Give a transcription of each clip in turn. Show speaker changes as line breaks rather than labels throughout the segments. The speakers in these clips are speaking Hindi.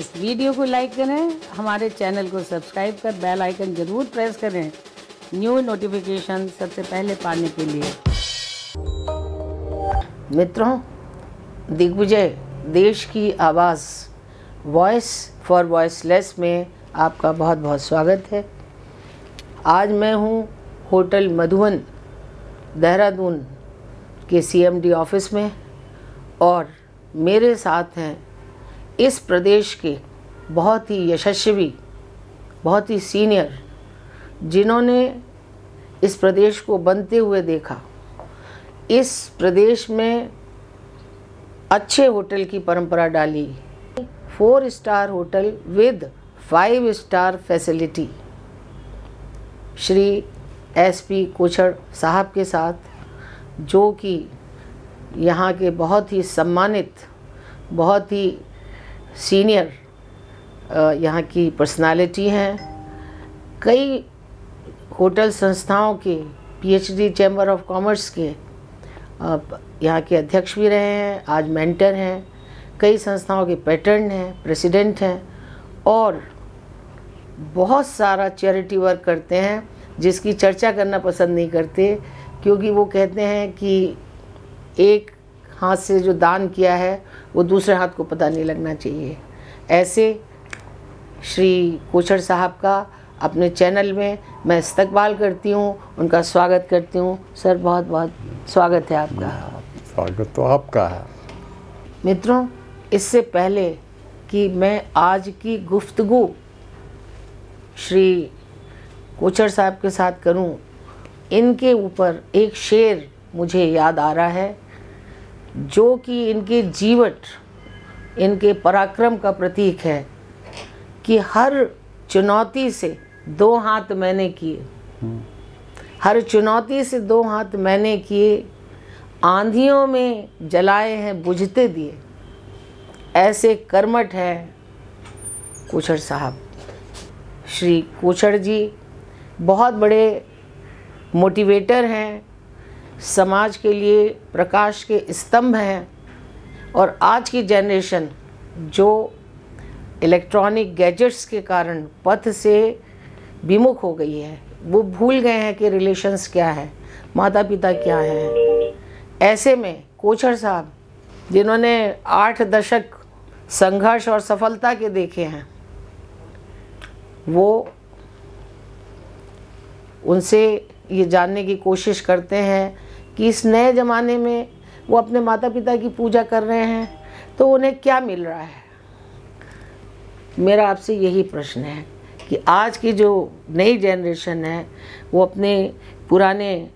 इस वीडियो को लाइक करें, हमारे चैनल को सब्सक्राइब कर बेल आइकन ज़रूर प्रेस करें न्यू नोटिफिकेशन सबसे पहले पाने के लिए। मित्रों, दिग्विजय देश की आवाज़ वॉइस फॉर वॉइसलेस में आपका बहुत बहुत स्वागत है। आज मैं हूँ होटल मधुवन देहरादून के CMD ऑफिस में और मेरे साथ हैं इस प्रदेश के बहुत ही यशस्वी, बहुत ही सीनियर, जिन्होंने इस प्रदेश को बनते हुए देखा। इस प्रदेश में अच्छे होटल की परंपरा डाली, 4 star hotel with 5 star facility. Shri SP Kochhar साहब के साथ, जो कि यहाँ के बहुत ही सम्मानित, बहुत ही सीनियर यहाँ की पर्सनालिटी हैं। कई होटल संस्थाओं के PhD चैम्बर ऑफ कॉमर्स के यहाँ के अध्यक्ष भी रहे हैं, आज मेंटर हैं। कई संस्थाओं के पैटर्न हैं, प्रेसिडेंट हैं और बहुत सारा चैरिटी वर्क करते हैं, जिसकी चर्चा करना पसंद नहीं करते, क्योंकि वो कहते हैं कि एक हाथ से जो दान किया है वो दूसरे हाथ को पता नहीं लगना चाहिए। ऐसे श्री कोछड़ साहब का अपने चैनल में मैं इस्तकबाल करती हूँ, उनका स्वागत करती हूँ। सर, बहुत बहुत स्वागत है आपका।
स्वागत तो आपका है।
मित्रों, इससे पहले कि मैं आज की गुफ्तगू श्री कोछड़ साहब के साथ करूं, इनके ऊपर एक शेर मुझे याद आ रहा है, जो कि इनके जीवट, इनके पराक्रम का प्रतीक है कि हर चुनौती से 2 हाथ मैंने किए, हर चुनौती से 2 हाथ मैंने किए, आंधियों में जलाए हैं बुझते दिए। ऐसे कर्मठ हैं कोछड़ साहब। श्री कोछड़ जी बहुत बड़े मोटिवेटर हैं, समाज के लिए प्रकाश के स्तंभ हैं। और आज की जनरेशन जो इलेक्ट्रॉनिक गैजेट्स के कारण पथ से विमुख हो गई है, वो भूल गए हैं कि रिलेशंस क्या है, माता पिता क्या हैं। ऐसे में कोछड़ साहब, जिन्होंने 8 दशक संघर्ष और सफलता के देखे हैं, वो उनसे ये जानने की कोशिश करते हैं कि इस नए ज़माने में वो अपने माता पिता की पूजा कर रहे हैं तो उन्हें क्या मिल रहा है। मेरा आपसे यही प्रश्न है कि आज की जो नई जनरेशन है वो अपने पुराने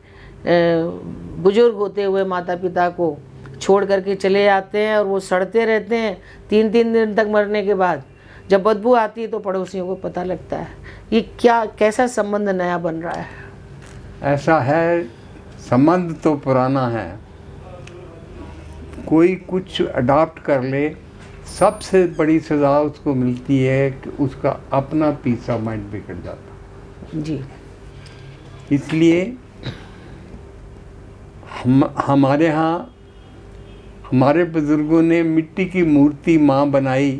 बुजुर्ग होते हुए माता पिता को छोड़ करके चले जाते हैं और वो सड़ते रहते हैं 3-3 दिन तक मरने के बाद। जब बदबू आती है तो पड़ोसियों को पता लगता है। ये क्या, कैसा संबंध नया बन रहा है?
ऐसा है, संबंध तो पुराना है। कोई कुछ अडॉप्ट कर ले, सबसे बड़ी सज़ा उसको मिलती है कि उसका अपना पीस ऑफ माइंड बिगड़ जाता
जी।
इसलिए हमारे यहाँ हमारे बुज़ुर्गों ने मिट्टी की मूर्ति माँ बनाई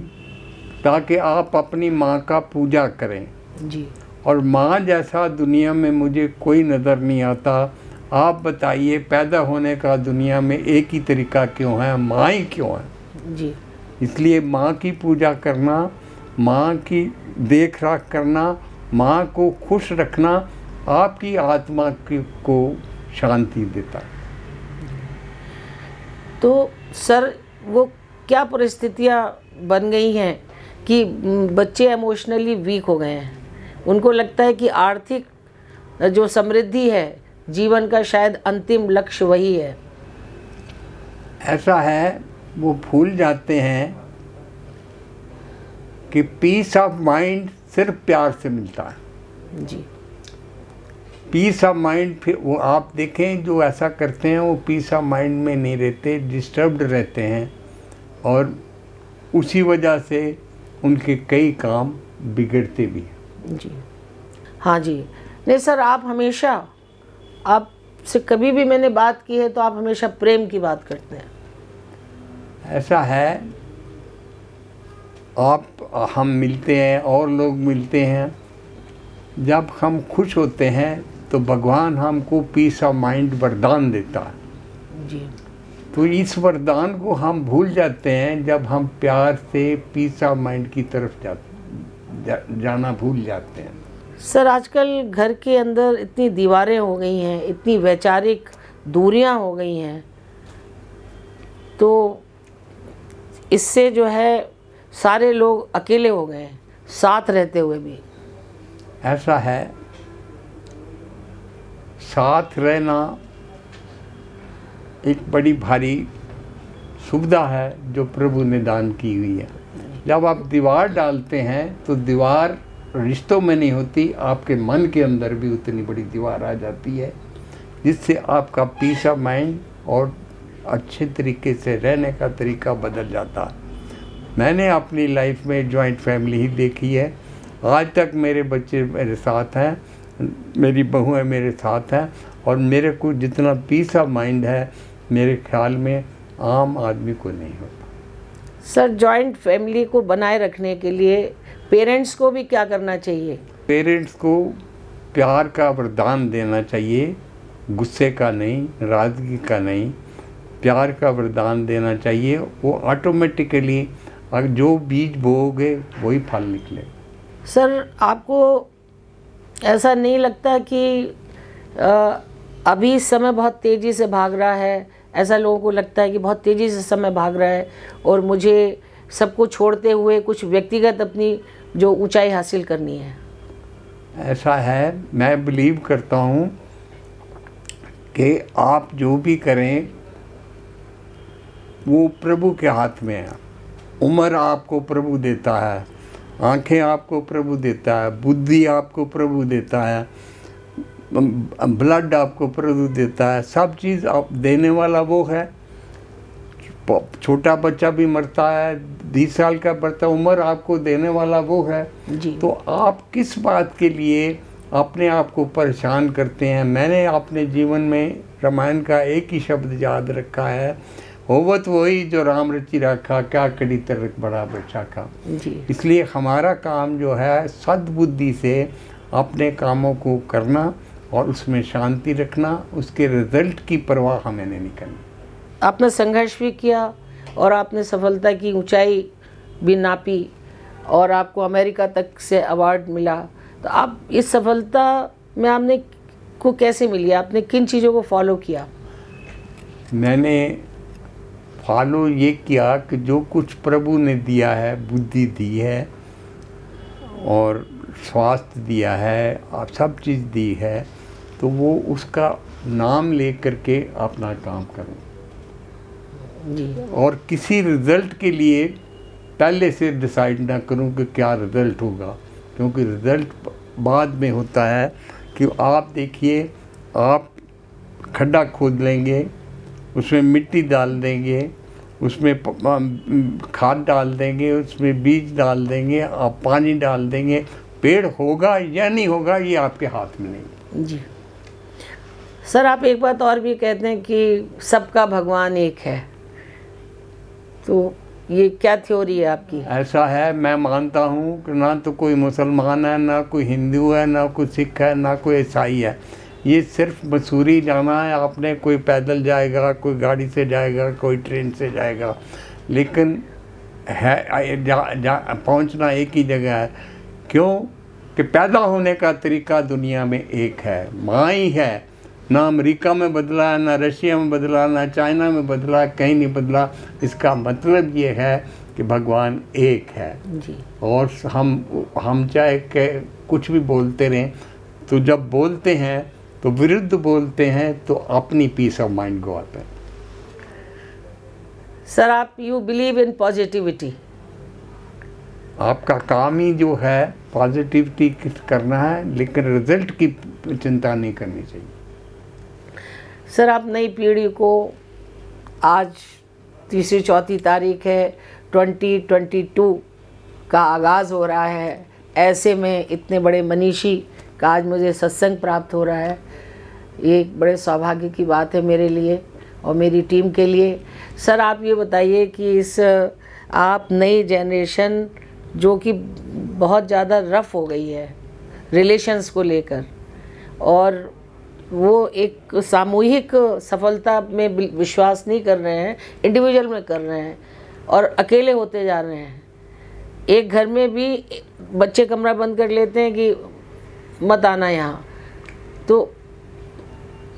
ताकि आप अपनी माँ का पूजा करें
जी।
और माँ जैसा दुनिया में मुझे कोई नज़र नहीं आता। आप बताइए, पैदा होने का दुनिया में एक ही तरीका क्यों है? माँ ही क्यों है?
जी।
इसलिए माँ की पूजा करना, माँ की देख रेख करना, माँ को खुश रखना आपकी आत्मा को शांति देता है।
तो सर, वो क्या परिस्थितियाँ बन गई हैं कि बच्चे इमोशनली वीक हो गए हैं? उनको लगता है कि आर्थिक जो समृद्धि है जीवन का शायद अंतिम लक्ष्य वही है।
ऐसा है, वो भूल जाते हैं कि पीस ऑफ माइंड सिर्फ प्यार से मिलता है।
जी।
पीस ऑफ माइंड, फिर वो आप देखें जो ऐसा करते हैं वो पीस ऑफ माइंड में नहीं रहते, डिस्टर्ब्ड रहते हैं और उसी वजह से उनके कई काम बिगड़ते भी हैं।
जी। हाँ जी। नहीं सर, आप हमेशा, आपसे कभी भी मैंने बात की है तो आप हमेशा प्रेम की बात करते हैं।
ऐसा है हम मिलते हैं और लोग मिलते हैं, जब हम खुश होते हैं तो भगवान हमको पीस ऑफ माइंड वरदान देता है
जी।
तो इस वरदान को हम भूल जाते हैं जब हम प्यार से पीस ऑफ माइंड की तरफ जाना भूल जाते हैं।
सर, आजकल घर के अंदर इतनी दीवारें हो गई हैं, इतनी वैचारिक दूरियां हो गई हैं, तो इससे जो है सारे लोग अकेले हो गए हैं, साथ रहते हुए भी।
ऐसा है, साथ रहना एक बड़ी भारी सुविधा है जो प्रभु ने दान की हुई है। जब आप दीवार डालते हैं तो दीवार रिश्तों में नहीं होती, आपके मन के अंदर भी उतनी बड़ी दीवार आ जाती है, जिससे आपका पीस ऑफ माइंड और अच्छे तरीके से रहने का तरीका बदल जाता है। मैंने अपनी लाइफ में जॉइंट फैमिली ही देखी है। आज तक मेरे बच्चे मेरे साथ हैं, मेरी बहू है मेरे साथ है, और मेरे को जितना पीस ऑफ माइंड है मेरे ख्याल में आम आदमी को नहीं होता।
सर, जॉइंट फैमिली को बनाए रखने के लिए पेरेंट्स को भी क्या करना चाहिए?
पेरेंट्स को प्यार का वरदान देना चाहिए, गुस्से का नहीं, नाराज़गी का नहीं, प्यार का वरदान देना चाहिए। वो ऑटोमेटिकली अगर जो बीज बोओगे वही फल निकले।
सर, आपको ऐसा नहीं लगता कि अभी समय बहुत तेज़ी से भाग रहा है? ऐसा लोगों को लगता है कि बहुत तेज़ी से समय भाग रहा है और मुझे सबको छोड़ते हुए कुछ व्यक्तिगत अपनी जो ऊंचाई हासिल करनी है।
ऐसा है, मैं बिलीव करता हूँ कि आप जो भी करें वो प्रभु के हाथ में है। उम्र आपको प्रभु देता है, आंखें आपको प्रभु देता है, बुद्धि आपको प्रभु देता है, ब्लड आपको प्रभु देता है, सब चीज़ आप देने वाला वो है। छोटा बच्चा भी मरता है, 20 साल का मरता, उम्र आपको देने वाला वो है
जी।
तो आप किस बात के लिए अपने आप को परेशान करते हैं? मैंने अपने जीवन में रामायण का एक ही शब्द याद रखा है, होवत वही जो राम रचि रखा, क्या कड़ी तरक बड़ा बच्चा का। इसलिए हमारा काम जो है सद्बुद्धि से अपने कामों को करना और उसमें शांति रखना, उसके रिजल्ट की परवाह हमें नहीं करनी।
आपने संघर्ष भी किया और आपने सफलता की ऊंचाई भी नापी और आपको अमेरिका तक से अवार्ड मिला, तो आप इस सफलता में आपने को कैसे मिली? आपने किन चीज़ों को फॉलो किया?
मैंने फॉलो ये किया कि जो कुछ प्रभु ने दिया है, बुद्धि दी है और स्वास्थ्य दिया है, आप सब चीज़ दी है, तो वो उसका नाम ले करके अपना काम करूं
जी।
और किसी रिज़ल्ट के लिए पहले से डिसाइड ना करूं कि क्या रिज़ल्ट होगा, क्योंकि रिज़ल्ट बाद में होता है। कि आप देखिए, आप खड्डा खोद लेंगे, उसमें मिट्टी डाल देंगे, उसमें खाद डाल देंगे, उसमें बीज डाल देंगे, आप पानी डाल देंगे, पेड़ होगा या नहीं होगा ये आपके हाथ में नहीं।
जी सर, आप एक बात और भी कहते हैं कि सबका भगवान एक है, तो ये क्या थ्योरी है आपकी?
ऐसा है, मैं मानता हूँ कि ना तो कोई मुसलमान है, ना कोई हिंदू है, ना कोई सिख है, ना कोई ईसाई है। ये सिर्फ मसूरी जाना है आपने, कोई पैदल जाएगा, कोई गाड़ी से जाएगा, कोई ट्रेन से जाएगा, लेकिन है पहुंचना एक ही जगह है। क्यों कि पैदा होने का तरीका दुनिया में एक है, माँ ही है। ना अमेरिका में बदला है, ना रशिया में बदला, ना चाइना में बदला, कहीं नहीं बदला। इसका मतलब ये है कि भगवान एक है
जी।
और हम चाहे कुछ भी बोलते रहें, तो जब बोलते हैं तो विरुद्ध बोलते हैं तो अपनी पीस ऑफ माइंड गवाते हैं।
सर, आप यू बिलीव इन पॉजिटिविटी?
आपका काम ही जो है पॉजिटिविटी करना है, लेकिन रिजल्ट की चिंता नहीं करनी चाहिए।
सर, आप नई पीढ़ी को, आज 3-4 तारीख है, 2022 का आगाज़ हो रहा है, ऐसे में इतने बड़े मनीषी का आज मुझे सत्संग प्राप्त हो रहा है। ये एक बड़े सौभाग्य की बात है मेरे लिए और मेरी टीम के लिए। सर, आप ये बताइए कि इस आप नई जनरेशन जो कि बहुत ज़्यादा रफ हो गई है रिलेशंस को लेकर, और वो एक सामूहिक सफलता में विश्वास नहीं कर रहे हैं, इंडिविजुअल में कर रहे हैं और अकेले होते जा रहे हैं। एक घर में भी बच्चे कमरा बंद कर लेते हैं कि मत आना यहाँ, तो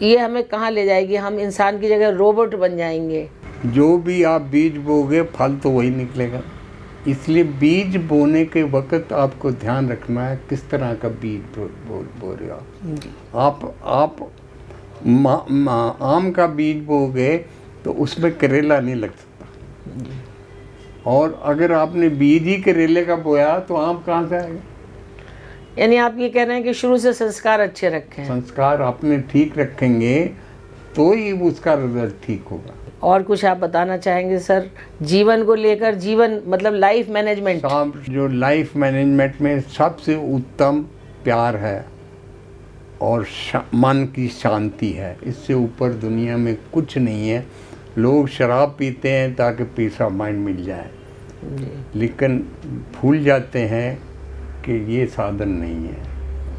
ये हमें कहाँ ले जाएगी? हम इंसान की जगह रोबोट बन जाएंगे।
जो भी आप बीज बोगे फल तो वही निकलेगा। इसलिए बीज बोने के वक्त आपको ध्यान रखना है किस तरह का बीज बो रहे हो आप आम का बीज बोगे तो उसमें करेला नहीं लग सकता, और अगर आपने बीज ही करेले का बोया तो आम कहाँ से आएगा?
यानी आप ये कह रहे हैं कि शुरू से संस्कार अच्छे रखें।
संस्कार आपने ठीक रखेंगे तो ही उसका रिजल्ट ठीक होगा।
और कुछ आप बताना चाहेंगे सर जीवन को लेकर? जीवन मतलब लाइफ मैनेजमेंट।
जो लाइफ मैनेजमेंट में सबसे उत्तम प्यार है और मन की शांति है। इससे ऊपर दुनिया में कुछ नहीं है। लोग शराब पीते हैं ताकि पीस ऑफ माइंड मिल जाए, लेकिन भूल जाते हैं कि ये साधन नहीं है।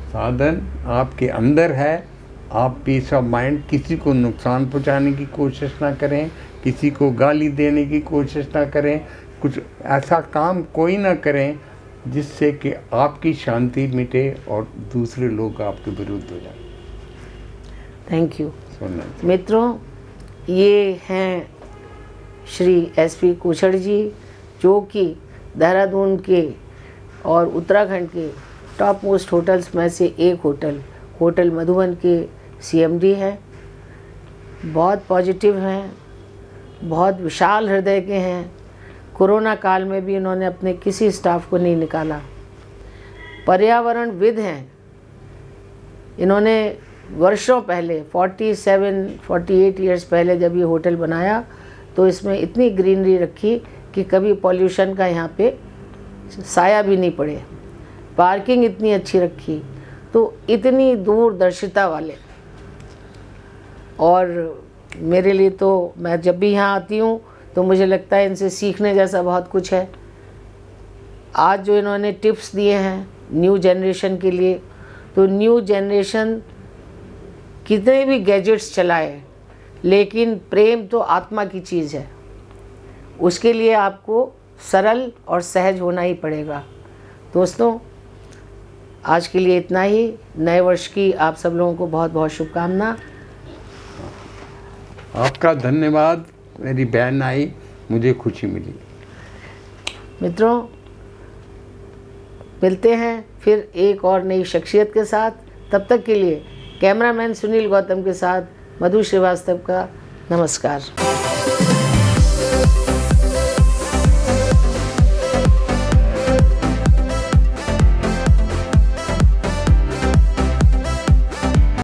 साधन आपके अंदर है। आप पीस ऑफ माइंड, किसी को नुकसान पहुंचाने की कोशिश ना करें, किसी को गाली देने की कोशिश ना करें, कुछ ऐसा काम कोई ना करें जिससे कि आपकी शांति मिटे और दूसरे लोग आपके विरुद्ध हो जाए।
थैंक यू मित्रों, ये हैं श्री एसपी कुछड़ जी, जो कि देहरादून के और उत्तराखंड के टॉप मोस्ट होटल्स में से एक होटल मधुबन के सीएमडी हैं। बहुत पॉजिटिव हैं, बहुत विशाल हृदय के हैं। कोरोना काल में भी इन्होंने अपने किसी स्टाफ को नहीं निकाला। पर्यावरणविद हैं। इन्होंने वर्षों पहले 47-48 ईयर्स पहले जब ये होटल बनाया तो इसमें इतनी ग्रीनरी रखी कि कभी पॉल्यूशन का यहाँ पे साया भी नहीं पड़े। पार्किंग इतनी अच्छी रखी, तो इतनी दूरदर्शिता वाले। और मेरे लिए तो मैं जब भी यहाँ आती हूँ तो मुझे लगता है इनसे सीखने जैसा बहुत कुछ है। आज जो इन्होंने टिप्स दिए हैं न्यू जनरेशन के लिए, तो न्यू जनरेशन कितने भी गैजेट्स चलाए, लेकिन प्रेम तो आत्मा की चीज़ है। उसके लिए आपको सरल और सहज होना ही पड़ेगा। दोस्तों, आज के लिए इतना ही। नए वर्ष की आप सब लोगों को बहुत बहुत शुभकामना।
आपका धन्यवाद। मेरी बहन आई, मुझे खुशी मिली।
मित्रों, मिलते हैं फिर एक और नई शख्सियत के साथ। तब तक के लिए कैमरामैन सुनील गौतम के साथ मधु श्रीवास्तव का नमस्कार।